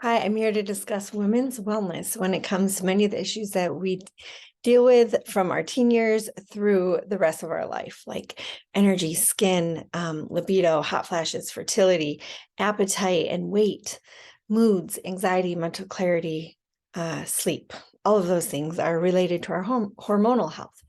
Hi, I'm here to discuss women's wellness when it comes to many of the issues that we deal with from our teen years through the rest of our life, like energy, skin, libido, hot flashes, fertility, appetite and weight, moods, anxiety, mental clarity, sleep. All of those things are related to our hormonal health.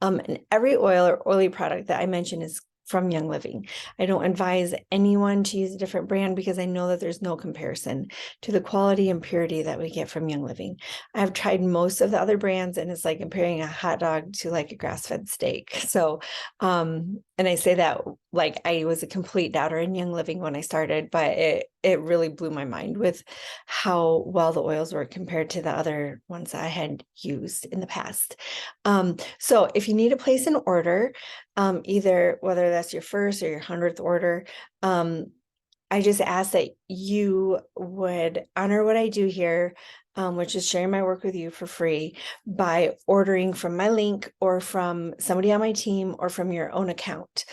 And every oil or oily product that I mention is from Young Living. I don't advise anyone to use a different brand because I know that there's no comparison to the quality and purity that we get from Young Living. I've tried most of the other brands and it's like comparing a hot dog to like a grass-fed steak. So, and I say that like I was a complete doubter in Young Living when I started, but it really blew my mind with how well the oils were compared to the other ones I had used in the past. So if you need to place an order, either whether that's your first or your 100th order, I just ask that you would honor what I do here, which is sharing my work with you for free by ordering from my link or from somebody on my team or from your own account.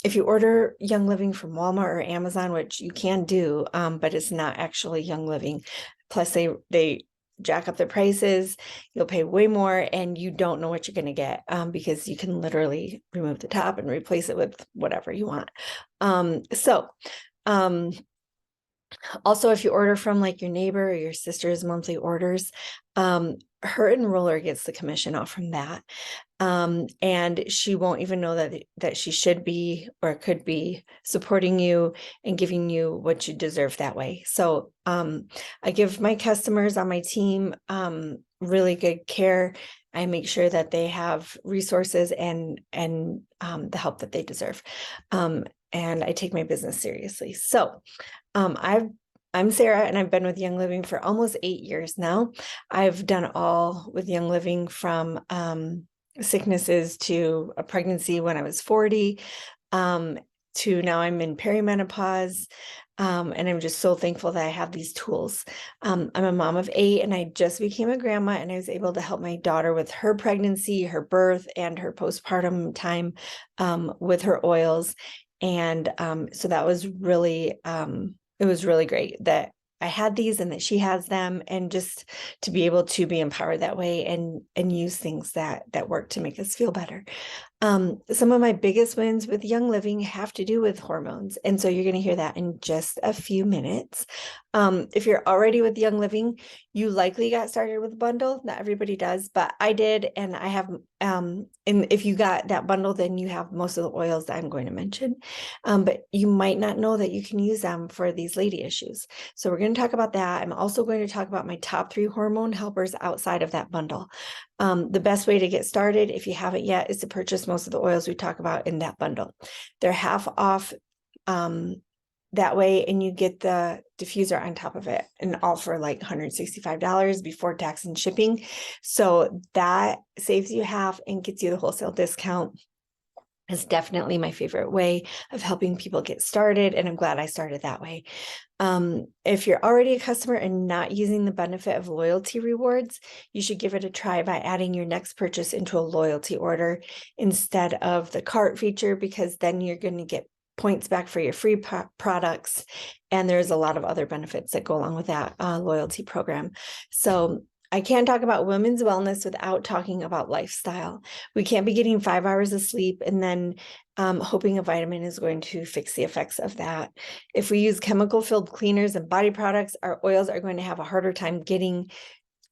If you order Young Living from Walmart or Amazon, which you can do, but it's not actually Young Living, plus they jack up the prices, you'll pay way more and you don't know what you're going to get because you can literally remove the top and replace it with whatever you want. Um, also, if you order from like your neighbor or your sister's monthly orders, her enroller gets the commission off from that. And she won't even know that she should be or could be supporting you and giving you what you deserve that way. So I give my customers on my team really good care. I make sure that they have resources and the help that they deserve. And I take my business seriously. So I'm Sarah and I've been with Young Living for almost 8 years now. I've done all with Young Living from sicknesses to a pregnancy when I was 40, to now I'm in perimenopause. And I'm just so thankful that I have these tools. I'm a mom of 8 and I just became a grandma and I was able to help my daughter with her pregnancy, her birth, and her postpartum time with her oils. And so that was really, it was really great that I had these and that she has them, and just to be able to be empowered that way and use things that work to make us feel better. Some of my biggest wins with Young Living have to do with hormones. And so you're going to hear that in just a few minutes. If you're already with Young Living, you likely got started with a bundle. Not everybody does, but I did. And I have, and if you got that bundle, then you have most of the oils that I'm going to mention. But you might not know that you can use them for these lady issues. So we're going to talk about that. I'm also going to talk about my top 3 hormone helpers outside of that bundle. The best way to get started, if you haven't yet, is to purchase most of the oils we talk about in that bundle. They're half off that way, and you get the diffuser on top of it, and all for like $165 before tax and shipping. So that saves you half and gets you the wholesale discount. Is definitely my favorite way of helping people get started, and I'm glad I started that way. If you're already a customer and not using the benefit of loyalty rewards, you should give it a try by adding your next purchase into a loyalty order instead of the cart feature, because then you're going to get points back for your free products. And there's a lot of other benefits that go along with that loyalty program. So I can't talk about women's wellness without talking about lifestyle. We can't be getting 5 hours of sleep and then hoping a vitamin is going to fix the effects of that. If we use chemical-filled cleaners and body products, our oils are going to have a harder time getting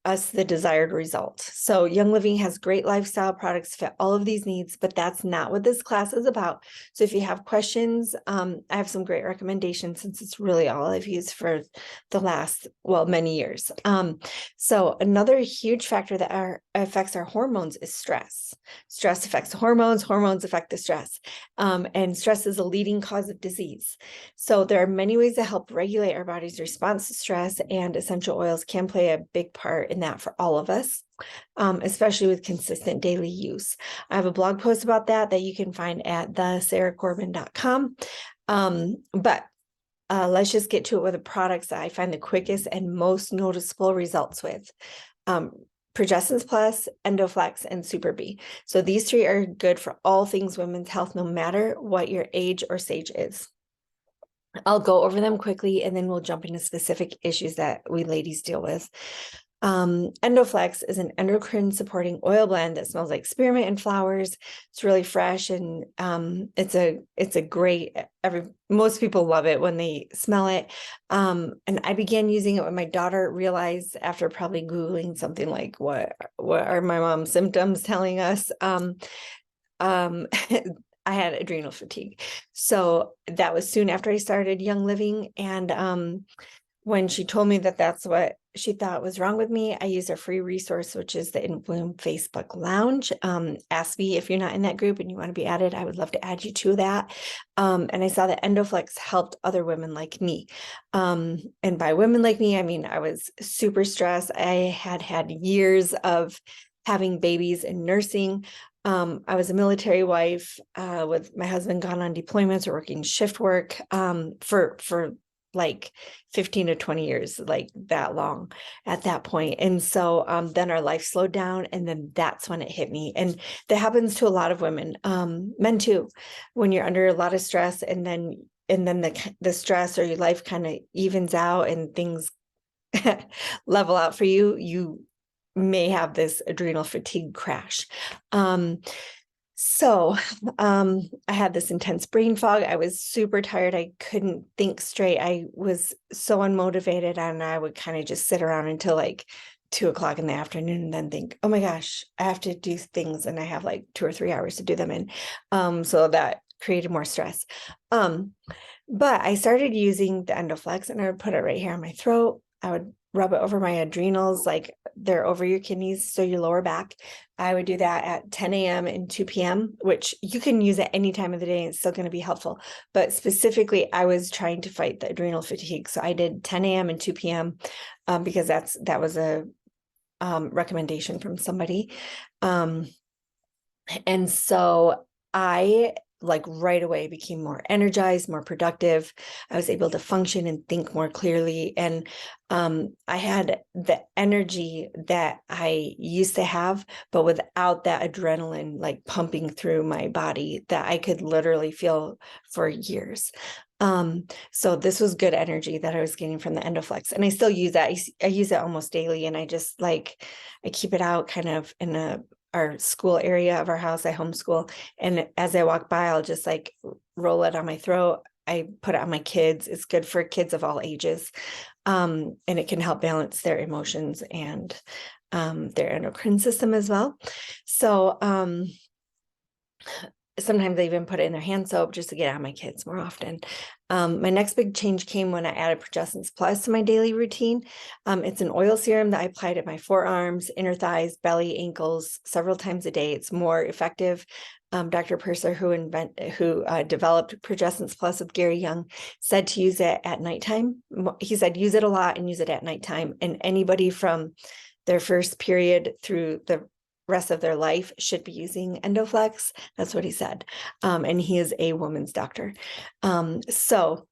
us the desired result. So Young Living has great lifestyle products fit all of these needs, but that's not what this class is about. So if you have questions, I have some great recommendations since it's really all I've used for the last, well, many years. So another huge factor that affects our hormones is stress. Stress affects the hormones, hormones affect the stress. And stress is a leading cause of disease. So there are many ways to help regulate our body's response to stress, and essential oils can play a big part in that for all of us, especially with consistent daily use. I have a blog post about that you can find at thesarahcorbin.com. But let's just get to it with the products that I find the quickest and most noticeable results with. Progestins Plus, Endoflex, and Super B. So these 3 are good for all things women's health, no matter what your age or stage is. I'll go over them quickly and then we'll jump into specific issues that we ladies deal with. Endoflex is an endocrine supporting oil blend that smells like spearmint and flowers. It's really fresh, and it's a great, most people love it when they smell it. And I began using it when my daughter realized, after probably Googling something like what are my mom's symptoms telling us, I had adrenal fatigue. So that was soon after I started Young Living. And when she told me that that's what she thought was wrong with me, I used a free resource, which is the In Bloom Facebook Lounge. Ask me if you're not in that group and you want to be added. I would love to add you to that. And I saw that Endoflex helped other women like me. And by women like me, I mean, I was super stressed. I had years of having babies and nursing. I was a military wife with my husband gone on deployments or working shift work for like 15 to 20 years, like that long at that point. And so then our life slowed down, and then that's when it hit me. And that happens to a lot of women, men too, when you're under a lot of stress, and then the stress or your life kind of evens out and things level out for you, you may have this adrenal fatigue crash. So I had this intense brain fog. I was super tired. I couldn't think straight. I was so unmotivated, and I would kind of just sit around until like 2 o'clock in the afternoon and then think, oh my gosh, I have to do things, and I have like 2 or 3 hours to do them in. So that created more stress. But I started using the Endoflex, and I would put it right here on my throat. I would rub it over my adrenals, like they're over your kidneys, so your lower back. I would do that at 10 a.m. and 2 p.m., which you can use at any time of the day, and it's still going to be helpful. But specifically, I was trying to fight the adrenal fatigue. So I did 10 a.m. and 2 p.m. Because that was a recommendation from somebody. And so I like right away became more energized, more productive. I was able to function and think more clearly. And I had the energy that I used to have, but without that adrenaline like pumping through my body that I could literally feel for years. So this was good energy that I was getting from the Endoflex, and I still use that. I use it almost daily, and I just like, I keep it out kind of in our school area of our house. I homeschool, and as I walk by, I'll just like roll it on my throat. I put it on my kids. It's good for kids of all ages. And it can help balance their emotions and their endocrine system as well. So sometimes I even put it in their hand soap just to get out my kids more often. My next big change came when I added Progessence Plus to my daily routine. It's an oil serum that I apply to my forearms, inner thighs, belly, ankles several times a day. It's more effective. Dr. Purser, who developed Progessence Plus with Gary Young, said to use it at nighttime. He said, use it a lot and use it at nighttime. And anybody from their first period through the rest of their life should be using Endoflex. That's what he said. And he is a woman's doctor. So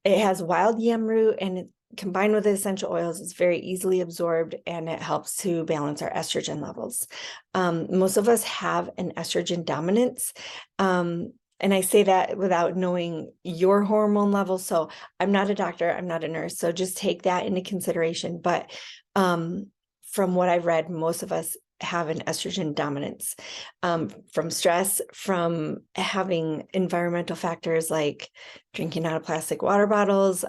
it has wild yam root, and combined with the essential oils, it's very easily absorbed, and it helps to balance our estrogen levels. Most of us have an estrogen dominance. And I say that without knowing your hormone levels. So I'm not a doctor, I'm not a nurse. So just take that into consideration. But from what I've read, most of us have an estrogen dominance from stress, from having environmental factors like drinking out of plastic water bottles,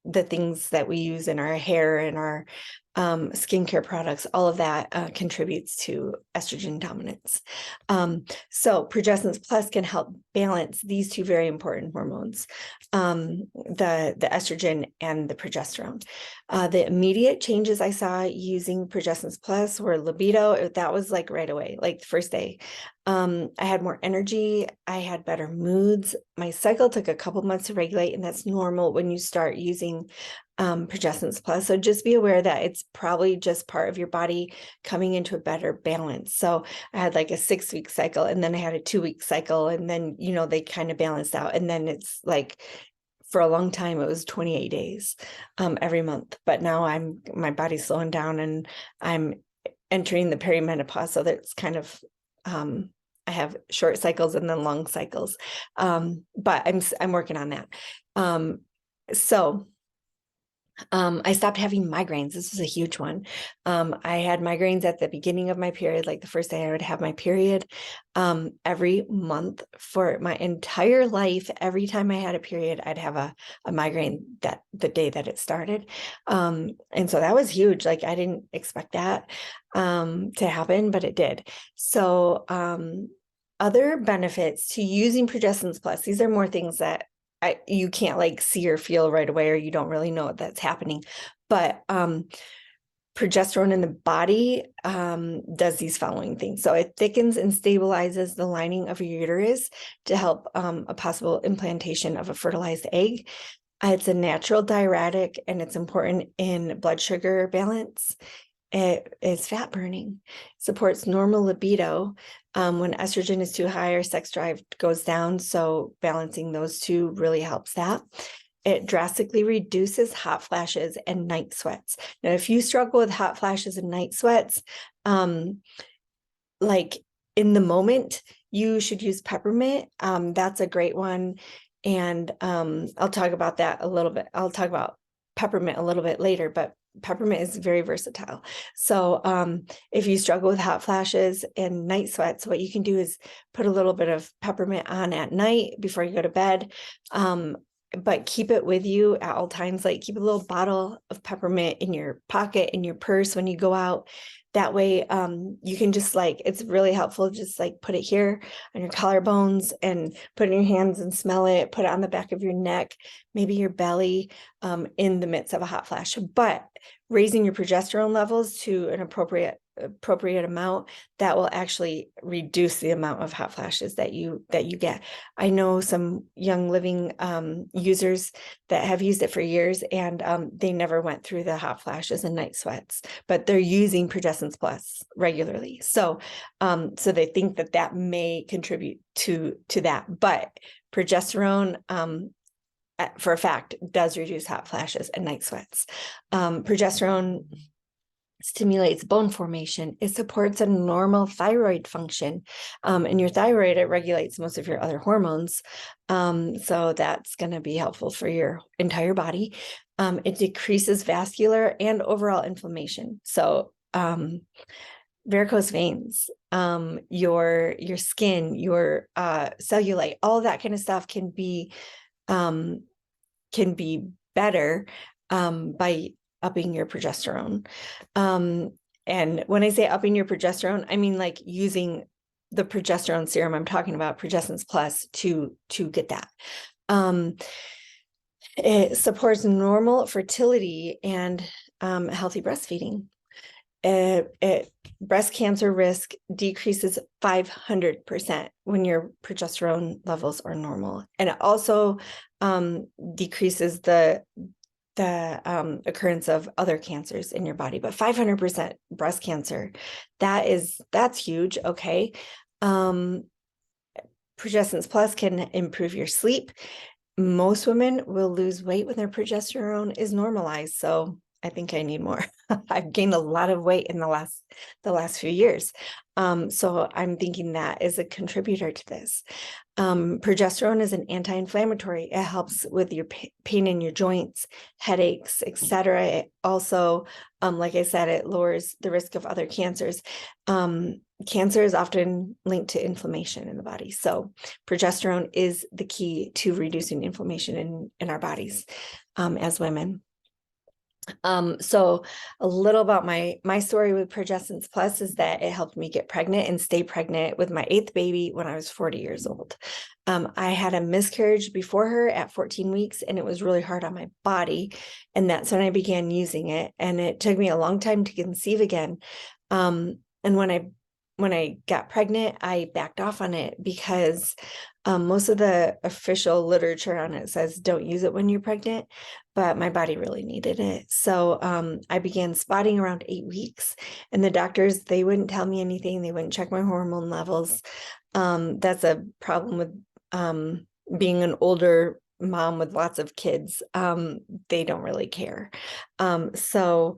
the things that we use in our hair and our skincare products, all of that contributes to estrogen dominance. So Progessence Plus can help balance these two very important hormones, the estrogen and the progesterone. The immediate changes I saw using Progessence Plus were libido. That was like right away, like the first day. I had more energy. I had better moods. My cycle took a couple months to regulate, and that's normal when you start using Progessence Plus. So just be aware that it's probably just part of your body coming into a better balance. So I had like a 6-week cycle, and then I had a 2-week cycle, and then, you know, they kind of balanced out. And then it's like, for a long time, it was 28 days every month. But now my body's slowing down, and I'm entering the perimenopause. So that's kind of, I have short cycles and then long cycles. But I'm working on that. So I stopped having migraines. This was a huge one. I had migraines at the beginning of my period, like the first day I would have my period. Every month for my entire life, every time I had a period, I'd have a migraine that the day that it started. And so that was huge. Like I didn't expect that to happen, but it did. So other benefits to using Progestins Plus, these are more things that you can't like see or feel right away, or you don't really know that's happening. But progesterone in the body does these following things. So it thickens and stabilizes the lining of your uterus to help a possible implantation of a fertilized egg. It's a natural diuretic, and it's important in blood sugar balance. It is fat burning, supports normal libido. When estrogen is too high, our sex drive goes down. So balancing those two really helps that. It drastically reduces hot flashes and night sweats. Now, if you struggle with hot flashes and night sweats, like in the moment, you should use peppermint. That's a great one. And I'll talk about that a little bit. I'll talk about peppermint a little bit later, but peppermint is very versatile. So if you struggle with hot flashes and night sweats, what you can do is put a little bit of peppermint on at night before you go to bed. But keep it with you at all times. Like keep a little bottle of peppermint in your pocket, in your purse when you go out. That way you can just like, it's really helpful. Just like put it here on your collarbones and put it in your hands and smell it, put it on the back of your neck, maybe your belly, in the midst of a hot flash. But raising your progesterone levels to an appropriate amount, that will actually reduce the amount of hot flashes that you get. I know some Young Living users that have used it for years, and they never went through the hot flashes and night sweats, but they're using Progestins Plus regularly. So so they think that that may contribute to that, but progesterone for a fact does reduce hot flashes and night sweats. Progesterone stimulates bone formation. It supports a normal thyroid function. And your thyroid, it regulates most of your other hormones. So that's going to be helpful for your entire body. It decreases vascular and overall inflammation. So varicose veins, your skin, your cellulite, all that kind of stuff can be better by upping your progesterone. And when I say upping your progesterone, I mean like using the progesterone serum. I'm talking about Progestins Plus to get that. It supports normal fertility and healthy breastfeeding. Breast cancer risk decreases 500% when your progesterone levels are normal. And it also decreases the occurrence of other cancers in your body, but 500% breast cancer, that's huge. Okay. Progestins Plus can improve your sleep. Most women will lose weight when their progesterone is normalized. So I think I need more. I've gained a lot of weight in the last few years. So I'm thinking that is a contributor to this. Progesterone is an anti-inflammatory. It helps with your pain in your joints, headaches, etc. It also, like I said, it lowers the risk of other cancers. Cancer is often linked to inflammation in the body. So progesterone is the key to reducing inflammation in our bodies as women. So a little about my story with Progestins Plus is that it helped me get pregnant and stay pregnant with my 8th baby when I was 40 years old. I had a miscarriage before her at 14 weeks, and it was really hard on my body. And that's when I began using it. And it took me a long time to conceive again. And when I got pregnant, I backed off on it because most of the official literature on it says don't use it when you're pregnant, but my body really needed it. So I began spotting around 8 weeks, and the doctors, they wouldn't tell me anything. They wouldn't check my hormone levels. That's a problem with being an older mom with lots of kids. They don't really care. So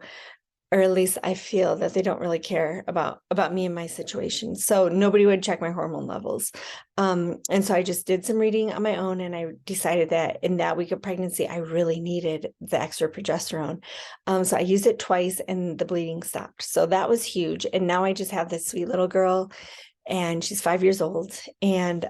or at least I feel that they don't really care about me and my situation. So nobody would check my hormone levels. And so I just did some reading on my own, and I decided that in that week of pregnancy, I really needed the extra progesterone. So I used it twice and the bleeding stopped. So that was huge. And now I just have this sweet little girl, and she's 5 years old. And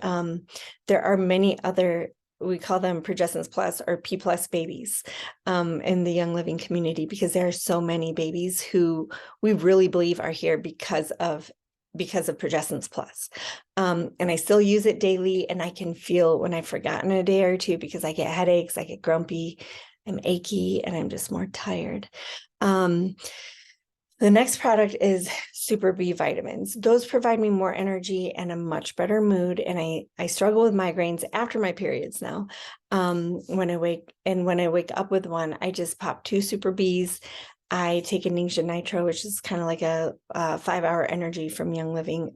there are many other, we call them Progessence Plus or P plus babies in the Young Living community, because there are so many babies who we really believe are here because of Progessence Plus. And I still use it daily, and I can feel when I've forgotten a day or two, because I get headaches, I get grumpy, I'm achy, and I'm just more tired. The next product is Super B vitamins. Those provide me more energy and a much better mood. And I struggle with migraines after my periods now. When I wake up with one, I just pop 2 Super Bs. I take a Ningxia Nitro, which is kind of like a 5-hour energy from Young Living.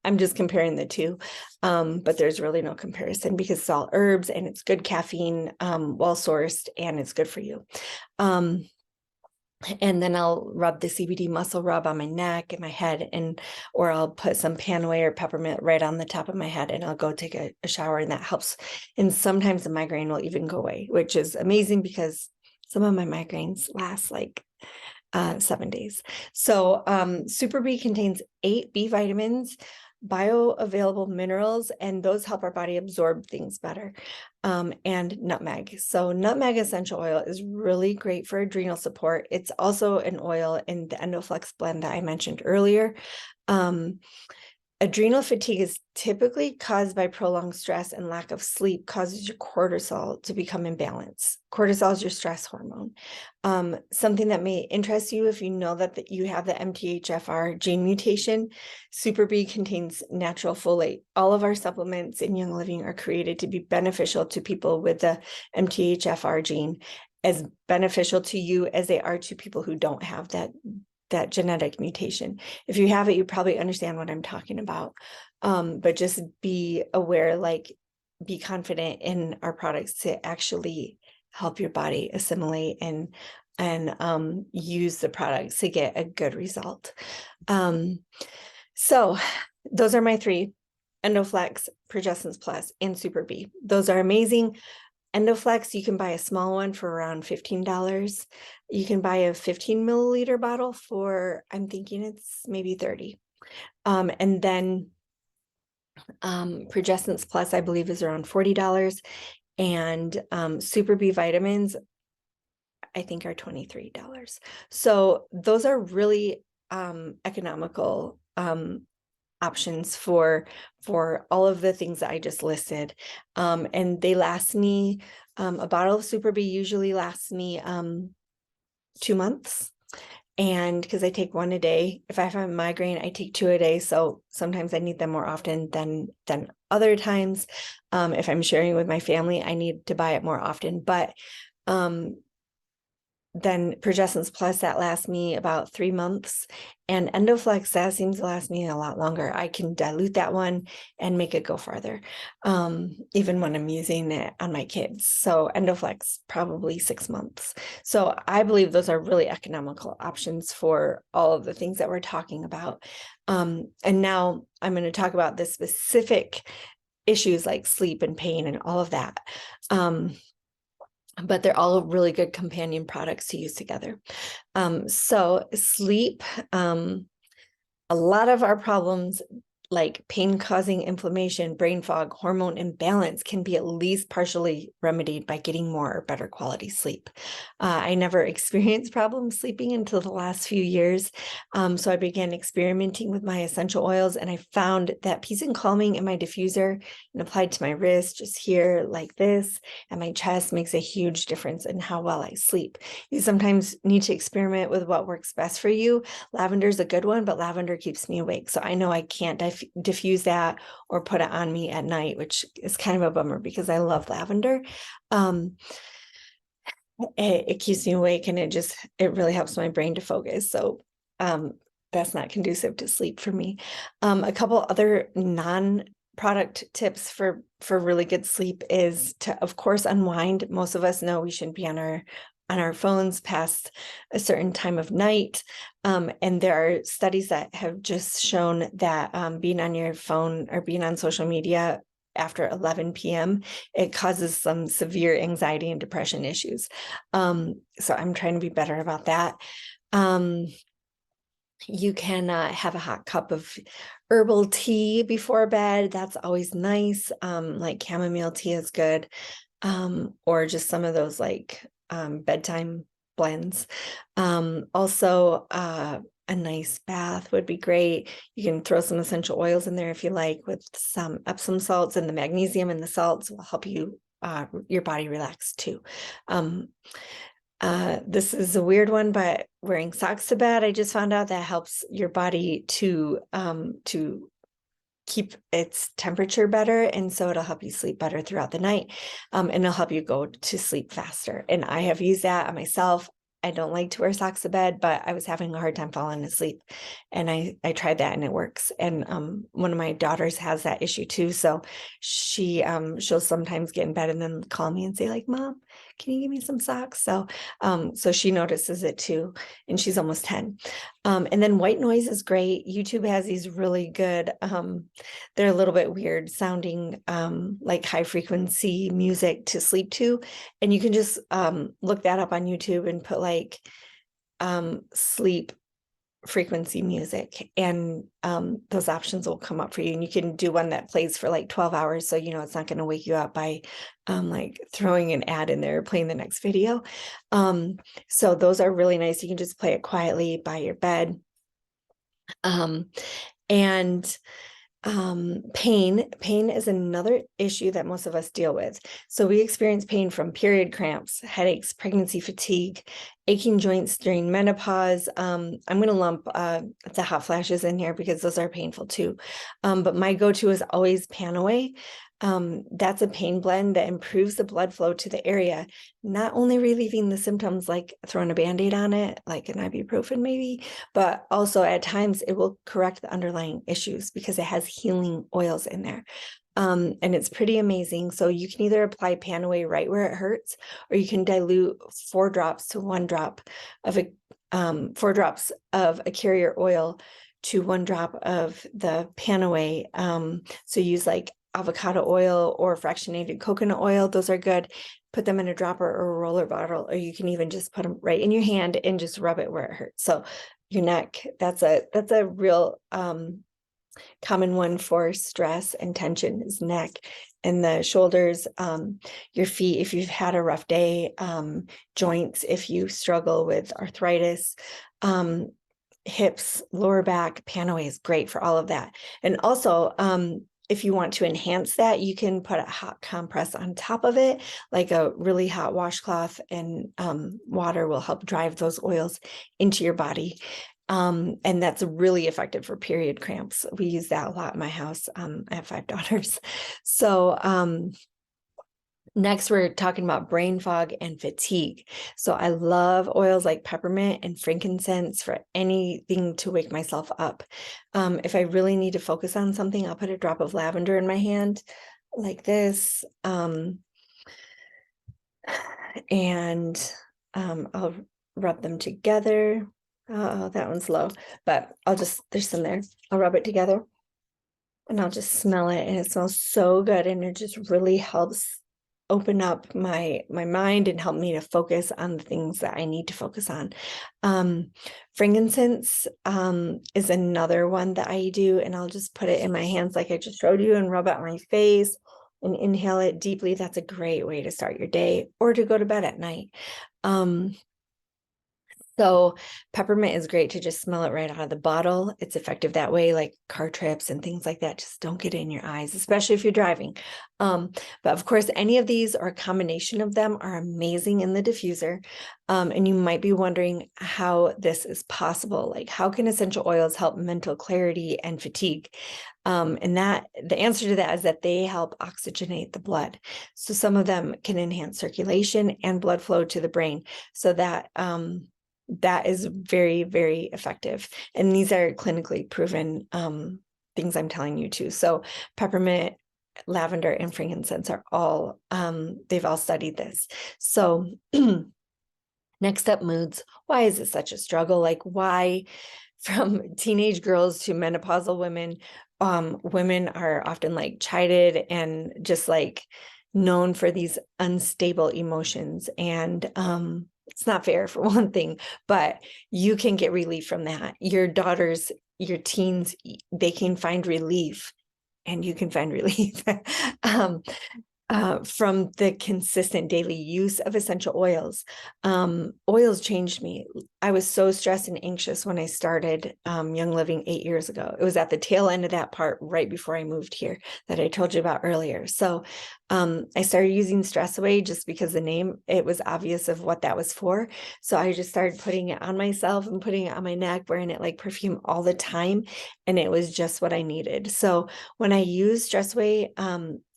I'm just comparing the two, but there's really no comparison, because it's all herbs and it's good caffeine, well sourced, and it's good for you. And then I'll rub the CBD muscle rub on my neck and my head, or I'll put some Panaway or peppermint right on the top of my head, and I'll go take a shower, and that helps. And sometimes the migraine will even go away, which is amazing, because some of my migraines last like 7 days. So Super B contains 8 B vitamins, bioavailable minerals, and those help our body absorb things better, and nutmeg. So nutmeg essential oil is really great for adrenal support. It's also an oil in the Endoflex blend that I mentioned earlier. Adrenal fatigue is typically caused by prolonged stress, and lack of sleep causes your cortisol to become imbalanced. Cortisol is your stress hormone. Something that may interest you, if you know that you have the MTHFR gene mutation, Super B contains natural folate. All of our supplements in Young Living are created to be beneficial to people with the MTHFR gene, as beneficial to you as they are to people who don't have that genetic mutation. If you have it, you probably understand what I'm talking about. But just be aware, be confident in our products to actually help your body assimilate and use the products to get a good result. So those are my 3: Endoflex, Progessence Plus, and Super B. Those are amazing. Endoflex, you can buy a small one for around $15. You can buy a 15 milliliter bottle for, I'm thinking it's maybe 30. And then Progessence Plus, I believe, is around $40. And Super B vitamins, I think, are $23. So those are really economical options for all of the things that I just listed. And they last me, a bottle of Super B usually lasts me 2 months. And because I take 1 a day, if I have a migraine, I take 2 a day. So sometimes I need them more often than other times. If I'm sharing with my family, I need to buy it more often. But then Progessence Plus, that lasts me about 3 months, and Endoflex, that seems to last me a lot longer. I can dilute that one and make it go farther, even when I'm using it on my kids. So Endoflex, probably 6 months. So I believe those are really economical options for all of the things that we're talking about. And now I'm going to talk about the specific issues like sleep and pain and all of that. But they're all really good companion products to use together. So sleep, a lot of our problems like pain causing inflammation, brain fog, hormone imbalance can be at least partially remedied by getting more or better quality sleep. I never experienced problems sleeping until the last few years. So I began experimenting with my essential oils, and I found that peace and calming in my diffuser and applied to my wrist, just here like this, and my chest makes a huge difference in how well I sleep. You sometimes need to experiment with what works best for you. Lavender is a good one, but lavender keeps me awake. So I know I can't diffuse that or put it on me at night, which is kind of a bummer because I love lavender. It keeps me awake, and it really helps my brain to focus. So that's not conducive to sleep for me. A couple other non-product tips for really good sleep is to, of course, unwind. Most of us know we shouldn't be on on our phones past a certain time of night. And there are studies that have just shown that being on your phone or being on social media after 11 p.m., it causes some severe anxiety and depression issues. So I'm trying to be better about that. You can have a hot cup of herbal tea before bed. That's always nice. Like chamomile tea is good. Or just some of those like bedtime blends. Also, a nice bath would be great. You can throw some essential oils in there if you like, with some Epsom salts, and the magnesium and the salts will help you your body relax too. This is a weird one, but wearing socks to bed, I just found out that helps your body to keep its temperature better, and so it'll help you sleep better throughout the night, and it'll help you go to sleep faster. And I have used that on myself. I don't like to wear socks to bed, but I was having a hard time falling asleep, and I tried that and it works. And one of my daughters has that issue too, so she'll sometimes get in bed and then call me and say like, "Mom, can you give me some socks?" So she notices it too, and she's almost 10. And then white noise is great. YouTube has these really good, they're a little bit weird sounding, like high frequency music to sleep to. And you can just look that up on YouTube and put like sleep frequency music, and those options will come up for you. And you can do one that plays for like 12 hours. So, it's not going to wake you up by like throwing an ad in there or playing the next video. So those are really nice. You can just play it quietly by your bed. And pain is another issue that most of us deal with. So we experience pain from period cramps, headaches, pregnancy fatigue, aching joints during menopause. I'm going to lump the hot flashes in here because those are painful too. But my go-to is always Panaway. That's a pain blend that improves the blood flow to the area, not only relieving the symptoms like throwing a Band-Aid on it, like an ibuprofen maybe, but also at times it will correct the underlying issues because it has healing oils in there. And it's pretty amazing. So you can either apply Panaway right where it hurts, or you can dilute 4 drops to 1 drop of 4 drops of a carrier oil to 1 drop of the Panaway. So use like avocado oil or fractionated coconut oil. Those are good. Put them in a dropper or a roller bottle, or you can even just put them right in your hand and just rub it where it hurts. So your neck, that's a real common one for stress and tension is neck, and the shoulders, your feet if you've had a rough day, joints if you struggle with arthritis, hips, lower back. Panaway is great for all of that. And also, if you want to enhance that, you can put a hot compress on top of it, like a really hot washcloth, and water will help drive those oils into your body. And that's really effective for period cramps. We use that a lot in my house. I have 5 daughters. So next, we're talking about brain fog and fatigue. So I love oils like peppermint and frankincense for anything to wake myself up. If I really need to focus on something, I'll put a drop of lavender in my hand like this. And I'll rub them together. Oh, that one's low, but there's some there. I'll rub it together and I'll just smell it, and it smells so good, and it just really helps open up my mind and help me to focus on the things that I need to focus on. Frankincense is another one that I do, and I'll just put it in my hands like I just showed you and rub it on my face and inhale it deeply. That's a great way to start your day or to go to bed at night. So peppermint is great to just smell it right out of the bottle. It's effective that way, like car trips and things like that. Just don't get in your eyes, especially if you're driving. But of course, any of these or a combination of them are amazing in the diffuser. And you might be wondering how this is possible. Like, how can essential oils help mental clarity and fatigue? And the answer to that is that they help oxygenate the blood. So some of them can enhance circulation and blood flow to the brain. So that is very, very effective. And these are clinically proven things I'm telling you too. So peppermint, lavender, and frankincense are all, they've all studied this. So Next up, moods. Why is it such a struggle? Like, why from teenage girls to menopausal women, women are often like chided and just like known for these unstable emotions. And it's not fair for one thing, but you can get relief from that. Your daughters, your teens, they can find relief, and you can find relief. um, from the consistent daily use of essential oils. Oils changed me. I was so stressed and anxious when I started Young Living 8 years ago. It was at the tail end of that part right before I moved here that I told you about earlier. So I started using Stress Away just because the name, it was obvious of what that was for. So I just started putting it on myself and putting it on my neck, wearing it like perfume all the time. And it was just what I needed. So when I use Stress Away,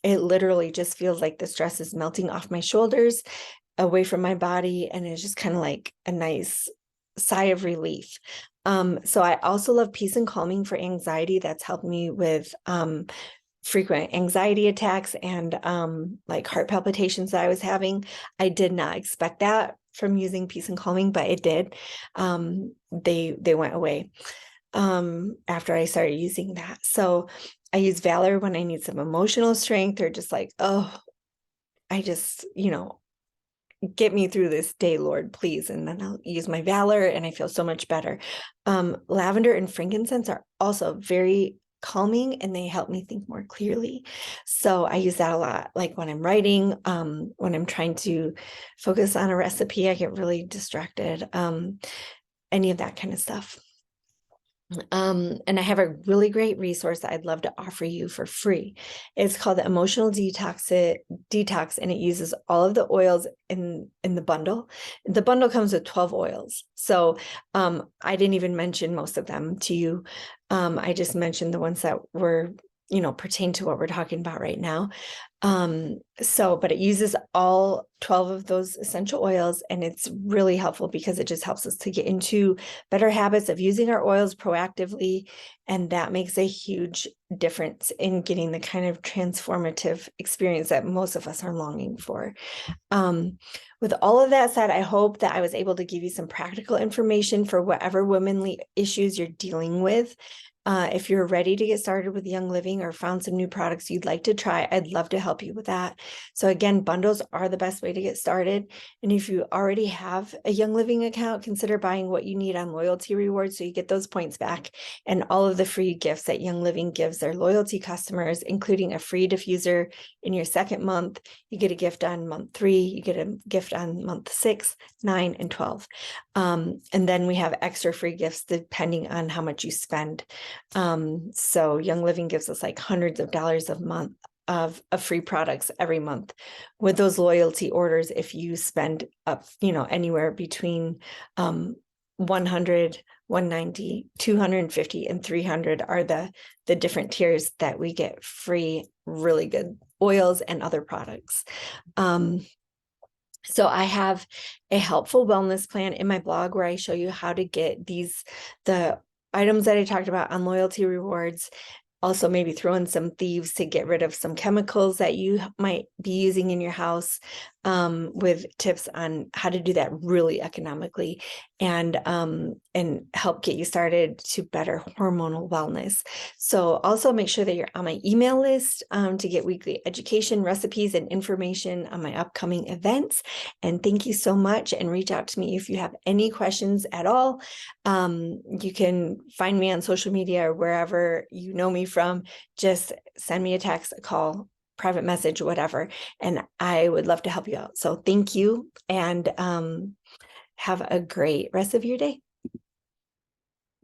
it literally just feels like the stress is melting off my shoulders, away from my body, and it's just kind of like a nice sigh of relief. So I also love Peace and Calming for anxiety. That's helped me with frequent anxiety attacks and like heart palpitations that I was having. I did not expect that from using Peace and Calming, but it did. They went away after I started using that. So I use Valor when I need some emotional strength, or just like, oh, I just, get me through this day, Lord, please. And then I'll use my Valor and I feel so much better. Lavender and frankincense are also very calming, and they help me think more clearly. So I use that a lot. Like when I'm writing, when I'm trying to focus on a recipe, I get really distracted. Any of that kind of stuff. And I have a really great resource that I'd love to offer you for free. It's called the Emotional Detox, and it uses all of the oils in the bundle. The bundle comes with 12 oils. So I didn't even mention most of them to you. I just mentioned the ones that were, pertain to what we're talking about right now. But it uses all 12 of those essential oils, and it's really helpful because it just helps us to get into better habits of using our oils proactively. And that makes a huge difference in getting the kind of transformative experience that most of us are longing for. With all of that said, I hope that I was able to give you some practical information for whatever womanly issues you're dealing with. If you're ready to get started with Young Living or found some new products you'd like to try, I'd love to help you with that. So again, bundles are the best way to get started. And if you already have a Young Living account, consider buying what you need on loyalty rewards so you get those points back and all of the free gifts that Young Living gives their loyalty customers, including a free diffuser in your second month. You get a gift on month 3, you get a gift on month 6, 9, and 12. And then we have extra free gifts depending on how much you spend. So Young Living gives us like hundreds of dollars a month of free products every month with those loyalty orders. If you spend up, anywhere between 100, 190, 250, and 300 are the different tiers that we get free, really good oils and other products. So I have a helpful wellness plan in my blog where I show you how to get the items that I talked about on loyalty rewards. Also, maybe throw in some thieves to get rid of some chemicals that you might be using in your house, with tips on how to do that really economically and help get you started to better hormonal wellness. So also make sure that you're on my email list to get weekly education, recipes, and information on my upcoming events. And thank you so much, and reach out to me if you have any questions at all. You can find me on social media or wherever you know me from. Just send me a text, a call, private message, whatever, and I would love to help you out. So thank you, and have a great rest of your day.